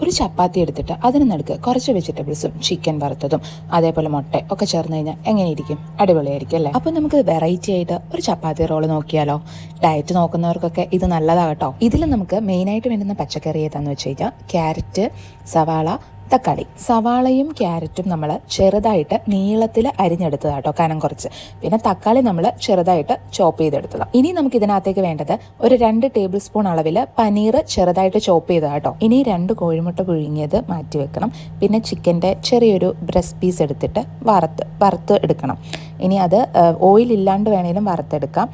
ഒരു ചപ്പാത്തി എടുത്തിട്ട് അതിന് നടുക്ക് കുറച്ച് വെജിറ്റബിൾസും ചിക്കൻ വറുത്തതും അതേപോലെ മുട്ട ഒക്കെ ചേർന്ന് കഴിഞ്ഞാൽ എങ്ങനെയിരിക്കും? അടിപൊളിയായിരിക്കും അല്ലേ? അപ്പോൾ നമുക്ക് വെറൈറ്റി ആയിട്ട് ഒരു ചപ്പാത്തി റോള് നോക്കിയാലോ? ഡയറ്റ് നോക്കുന്നവർക്കൊക്കെ ഇത് നല്ലതാകട്ടോ. ഇതിൽ നമുക്ക് മെയിനായിട്ട് വേണ്ടുന്ന പച്ചക്കറി ഏതാന്ന് വെച്ച് കഴിഞ്ഞാൽ ക്യാരറ്റ്, സവാള, തക്കാളി. സവാളയും ക്യാരറ്റും നമ്മൾ ചെറുതായിട്ട് നീളത്തിൽ അരിഞ്ഞെടുത്തതാട്ടോ, കനം കുറച്ച്. പിന്നെ തക്കാളി നമ്മൾ ചെറുതായിട്ട് ചോപ്പ് ചെയ്തെടുത്തതാണ്. ഇനി നമുക്ക് ഇതിനകത്തേക്ക് വേണ്ടത് ഒരു 2 ടേബിൾ സ്പൂൺ അളവിൽ പനീർ ചെറുതായിട്ട് ചോപ്പ് ചെയ്തതാട്ടോ. ഇനി 2 കോഴിമുട്ട പുഴുങ്ങിയത് മാറ്റി വെക്കണം. പിന്നെ ചിക്കൻ്റെ ചെറിയൊരു ബ്രസ്റ്റ് പീസ് എടുത്തിട്ട് വറുത്ത് എടുക്കണം. ഇനി അത് ഓയിൽ ഇല്ലാണ്ട് വേണേലും വറുത്തെടുക്കാം.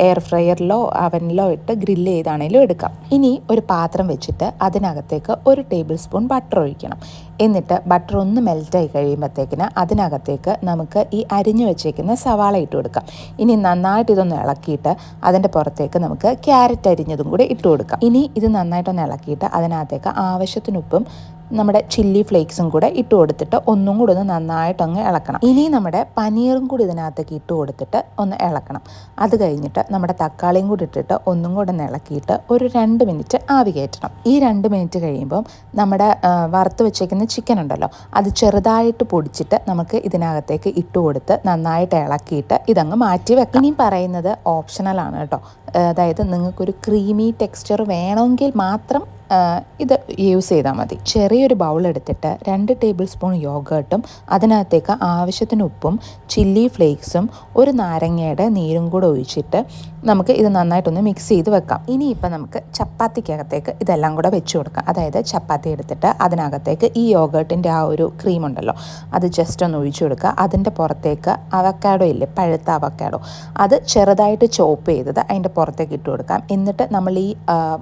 എയർ ഫ്രയറിലോ അവനിലോ ഇട്ട് ഗ്രില്ല് ചെയ്താണേലും എടുക്കാം. ഇനി ഒരു പാത്രം വെച്ചിട്ട് അതിനകത്തേക്ക് 1 ടേബിൾ സ്പൂൺ ബട്ടർ ഒഴിക്കണം. എന്നിട്ട് ബട്ടർ ഒന്ന് മെൽറ്റായി കഴിയുമ്പോഴത്തേക്കിന് അതിനകത്തേക്ക് നമുക്ക് ഈ അരിഞ്ഞു വെച്ചേക്കുന്ന സവാള ഇട്ട് കൊടുക്കാം. ഇനി നന്നായിട്ട് ഇതൊന്ന് ഇളക്കിയിട്ട് അതിൻ്റെ പുറത്തേക്ക് നമുക്ക് ക്യാരറ്റ് അരിഞ്ഞതും കൂടി ഇട്ട് കൊടുക്കാം. ഇനി ഇത് നന്നായിട്ടൊന്ന് ഇളക്കിയിട്ട് അതിനകത്തേക്ക് ആവശ്യത്തിനുപ്പും നമ്മുടെ ചില്ലി ഫ്ലേക്സും കൂടെ ഇട്ട് കൊടുത്തിട്ട് ഒന്നും കൂടി ഒന്ന് നന്നായിട്ടൊന്ന് ഇളക്കണം. ഇനി നമ്മുടെ പനീറും കൂടി ഇതിനകത്തേക്ക് ഇട്ട് കൊടുത്തിട്ട് ഒന്ന് ഇളക്കണം. അത് കഴിഞ്ഞിട്ട് നമ്മുടെ തക്കാളിയും കൂടി ഇട്ടിട്ട് ഒന്നും കൂടെ ഒന്ന് ഇളക്കിയിട്ട് ഒരു 2 മിനിറ്റ് ആവി കയറ്റണം. ഈ 2 മിനിറ്റ് കഴിയുമ്പം നമ്മുടെ വറുത്ത് വെച്ചേക്കുന്ന ചിക്കൻ ഉണ്ടല്ലോ, അത് ചെറുതായിട്ട് പൊടിച്ചിട്ട് നമുക്ക് ഇതിനകത്തേക്ക് ഇട്ട് കൊടുത്ത് നന്നായിട്ട് ഇളക്കിയിട്ട് ഇതങ്ങ് മാറ്റി വെക്കാം. ഇനി പറയുന്നത് ഓപ്ഷണലാണ് കേട്ടോ. അതായത് നിങ്ങൾക്കൊരു ക്രീമി ടെക്സ്ചർ വേണമെങ്കിൽ മാത്രം ഇത് യൂസ് ചെയ്താൽ മതി. ചെറിയൊരു ബൗൾ എടുത്തിട്ട് 2 ടേബിൾ സ്പൂൺ യോഗേർട്ടും അതിനകത്തേക്ക് ആവശ്യത്തിന് ഉപ്പും ചില്ലി ഫ്ലേക്സും ഒരു നാരങ്ങയുടെ നീരും കൂടെ ഒഴിച്ചിട്ട് നമുക്ക് ഇത് നന്നായിട്ടൊന്ന് മിക്സ് ചെയ്ത് വെക്കാം. ഇനിയിപ്പോൾ നമുക്ക് ചപ്പാത്തിക്കകത്തേക്ക് ഇതെല്ലാം കൂടെ വെച്ച് കൊടുക്കാം. അതായത് ചപ്പാത്തി എടുത്തിട്ട് അതിനകത്തേക്ക് ഈ യോഗേർട്ടിൻ്റെ ആ ഒരു ക്രീം ഉണ്ടല്ലോ, അത് ജസ്റ്റ് ഒന്ന് ഒഴിച്ചു കൊടുക്കുക. അതിൻ്റെ പുറത്തേക്ക് അവക്കാഡോ ഇല്ലേ, പഴുത്ത അവക്കാഡോ, അത് ചെറുതായിട്ട് ചോപ്പ് ചെയ്തത് അതിൻ്റെ പുറത്തേക്ക് ഇട്ട് കൊടുക്കാം. എന്നിട്ട് നമ്മൾ ഈ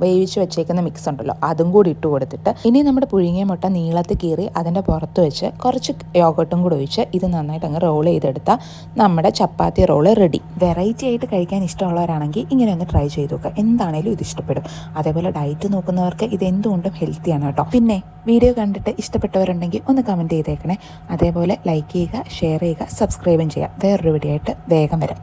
വേവിച്ച് വെച്ചേക്കുന്ന മിക്സ് ഉണ്ടല്ലോ അതും കൂടി ഇട്ട് കൊടുത്തിട്ട് ഇനി നമ്മുടെ പുഴുങ്ങിയ മുട്ട നീളത്തിൽ കീറി അതിൻ്റെ പുറത്ത് വെച്ച് കുറച്ച് യോഗട്ടും കൂടി ഒഴിച്ച് ഇത് നന്നായിട്ട് അങ്ങ് റോൾ ചെയ്തെടുത്താൽ നമ്മുടെ ചപ്പാത്തി റോള് റെഡി. വെറൈറ്റി ആയിട്ട് കഴിക്കാൻ ഇഷ്ടമുള്ളവരാണെങ്കിൽ ഇങ്ങനെ ഒന്ന് ട്രൈ ചെയ്ത് നോക്കുക. എന്താണേലും ഇത് ഇഷ്ടപ്പെടും. അതേപോലെ ഡയറ്റ് നോക്കുന്നവർക്ക് ഇത് എന്തുകൊണ്ടും ഹെൽത്തിയാണ് കേട്ടോ. പിന്നെ വീഡിയോ കണ്ടിട്ട് ഇഷ്ടപ്പെട്ടവരുണ്ടെങ്കിൽ ഒന്ന് കമൻറ്റ് ചെയ്തേക്കണേ. അതേപോലെ ലൈക്ക് ചെയ്യുക, ഷെയർ ചെയ്യുക, സബ്സ്ക്രൈബും ചെയ്യുക. വേറൊരു വീഡിയോ ആയിട്ട് വേഗം വരാം.